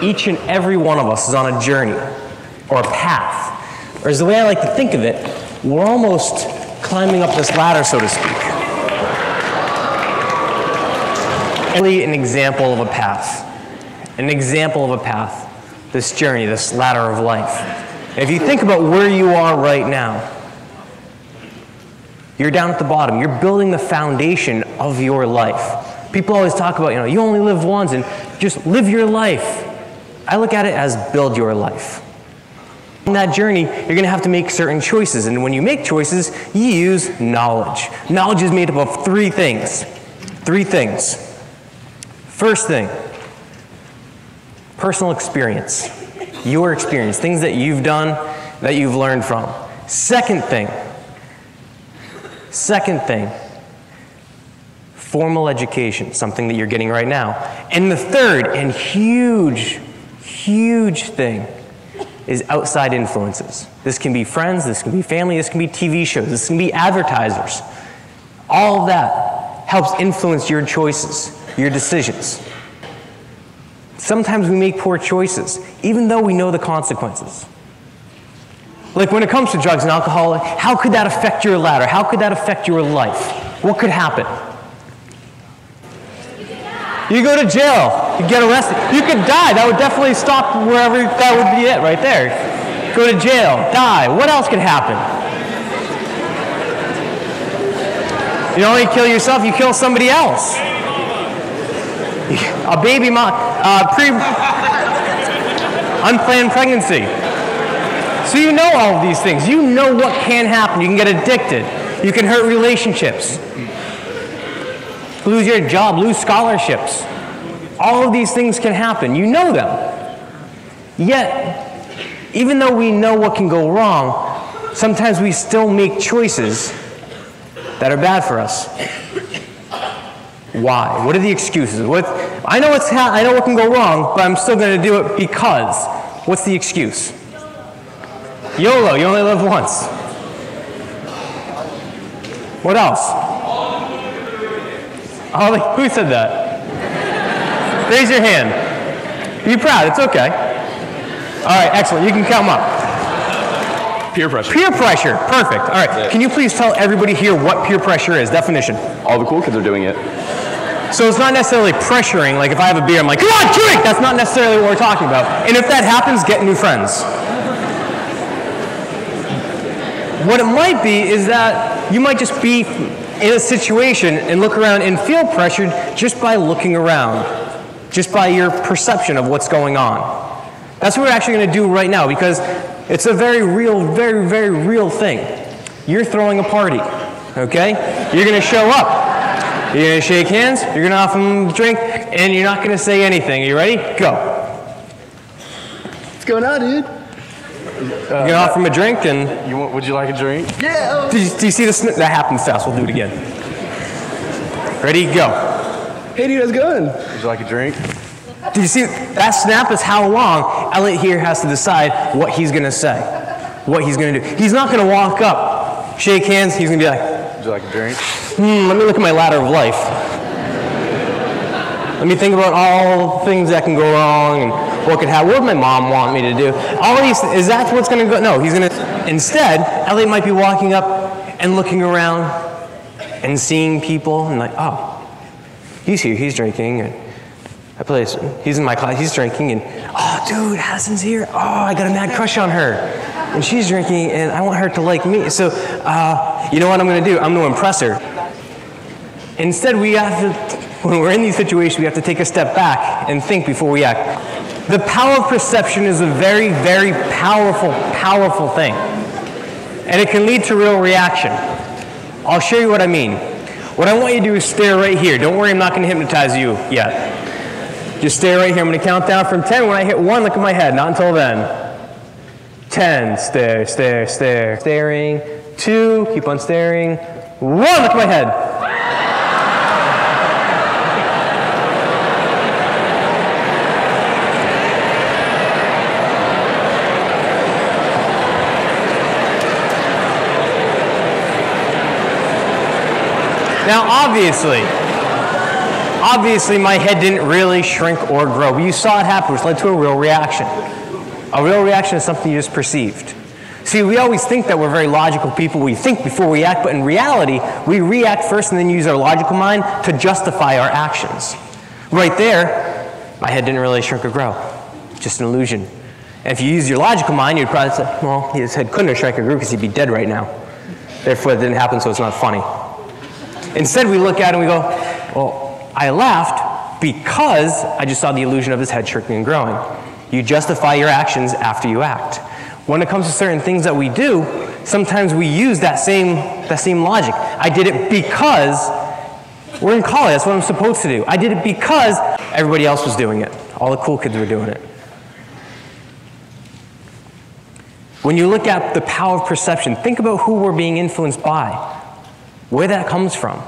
each and every one of us is on a journey or a path. Or as the way I like to think of it, we're almost climbing up this ladder, so to speak. An example of a path. An example of a path. This journey, this ladder of life. If you think about where you are right now, you're down at the bottom. You're building the foundation of your life. People always talk about, you only live once and just live your life. I look at it as build your life. In that journey, you're going to have to make certain choices. And when you make choices, you use knowledge. Knowledge is made up of three things. Three things. First thing, personal experience. Your experience. Things that you've done, that you've learned from. Second thing, formal education, something that you're getting right now. And the third and huge thing is outside influences. This can be friends, this can be family, this can be TV shows, this can be advertisers. All of that helps influence your choices, your decisions. Sometimes we make poor choices, even though we know the consequences. Like when it comes to drugs and alcohol, how could that affect your ladder? How could that affect your life? What could happen? You go to jail, you get arrested, you could die. That would definitely stop wherever, that would be it right there. Go to jail, die. What else could happen? You don't only kill yourself, you kill somebody else. A baby mom, unplanned pregnancy. So you know all of these things. You know what can happen. You can get addicted. You can hurt relationships. Lose your job, lose scholarships. All of these things can happen. You know them. Yet, even though we know what can go wrong, sometimes we still make choices that are bad for us. Why? What are the excuses? I know what can go wrong, but I'm still going to do it because. What's the excuse? YOLO, you only live once. What else? Oh, who said that? Raise your hand. Be proud, it's okay. All right, excellent, you can come up. Peer pressure. Peer pressure, perfect. All right, yeah. Can you please tell everybody here what peer pressure is? Definition. All the cool kids are doing it. So it's not necessarily pressuring, like if I have a beer, I'm like, come on, drink! That's not necessarily what we're talking about. And if that happens, get new friends. What it might be is that you might just be in a situation and look around and feel pressured just by looking around, just by your perception of what's going on. That's what we're actually going to do right now because it's a very real, very, very real thing. You're throwing a party, okay? You're going to show up. You're going to shake hands, you're going to offer them a drink, and you're not going to say anything. Are you ready? Go. What's going on, dude? You're going to offer them a drink, and... Would you like a drink? Yeah! Do you see the snip? That happens fast. We'll do it again. Ready? Go. Hey, dude, how's it going? Would you like a drink? Do you see? That snap is how long Elliot here has to decide what he's going to say, what he's going to do. He's not going to walk up, shake hands, he's going to be like... Would you like a drink? Let me look at my ladder of life. Let me think about all the things that can go wrong and what could happen. What would my mom want me to do? All these, is that what's going to go? No, he's going to, instead, Elliot might be walking up and looking around and seeing people and like, oh, he's here, he's drinking. And he's in my class, he's drinking. And, oh, dude, Hackenson's here. Oh, I got a mad crush on her. And she's drinking and I want her to like me. So, you know what I'm going to do? I'm going to impress her. Instead, we have to, when we're in these situations, we have to take a step back and think before we act. The power of perception is a very, very powerful, powerful thing. And it can lead to real reaction. I'll show you what I mean. What I want you to do is stare right here. Don't worry, I'm not going to hypnotize you yet. Just stare right here. I'm going to count down from 10. When I hit 1, look at my head. Not until then. 10, stare, stare, stare. Staring. 2, keep on staring. 1, look at my head. Now, obviously, obviously my head didn't really shrink or grow, but you saw it happen, which led to a real reaction. A real reaction is something you just perceived. See, we always think that we're very logical people. We think before we act, but in reality, we react first and then use our logical mind to justify our actions. Right there, my head didn't really shrink or grow. Just an illusion. And if you use your logical mind, you'd probably say, well, his head couldn't have shrunk or grew because he'd be dead right now. Therefore, it didn't happen, so it's not funny. Instead, we look at it and we go, well, I laughed because I just saw the illusion of his head shrinking and growing. You justify your actions after you act. When it comes to certain things that we do, sometimes we use that same logic. I did it because we're in college, that's what I'm supposed to do. I did it because everybody else was doing it. All the cool kids were doing it. When you look at the power of perception, think about who we're being influenced by, where that comes from.